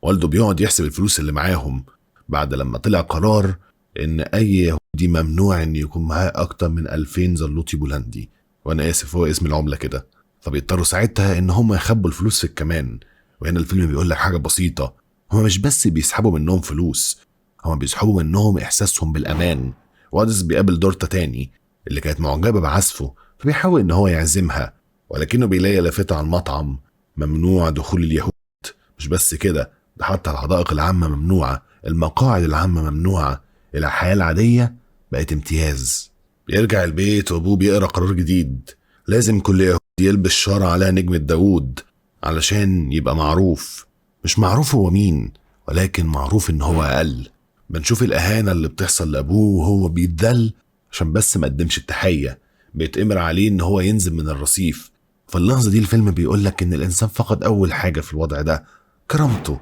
والده بيقعد يحسب الفلوس اللي معاهم بعد لما طلع قرار إن أي يهودي ممنوع إن يكون معاه أكتر من 2000 زلوطي بولندي، وأنا آسف هو اسم العملة كده. فبيضطروا ساعتها إن هم يخبوا الفلوس في الكمان. وهنا الفيلم بيقول لك حاجة بسيطة: هم مش بس بيسحبوا منهم فلوس، هم بيسحبوا منهم إحساسهم بالأمان. وادس بيقابل دورتا تاني اللي كانت معجبة بعزفه، فبيحاول إن هو يعزمها، ولكنه بيلاقي لافتة على المطعم: ممنوع دخول اليهود. مش بس كده، ده حتى الحدائق العامة ممنوعة، المقاعد العامة ممنوعة، الحياة العادية بقت امتياز. بيرجع البيت وأبوه بيقرأ قرار جديد: لازم كل يهودي يلبس شارة عليها نجمة داوود علشان يبقى معروف. مش معروف هو مين، ولكن معروف إن هو أقل. بنشوف الإهانة اللي بتحصل لأبوه وهو بيتذل عشان بس ما قدمش التحية. بيتأمر عليه إن هو ينزل من الرصيف. في اللحظة دي الفيلم بيقولك إن الإنسان فقد أول حاجة في الوضع ده: كرامته.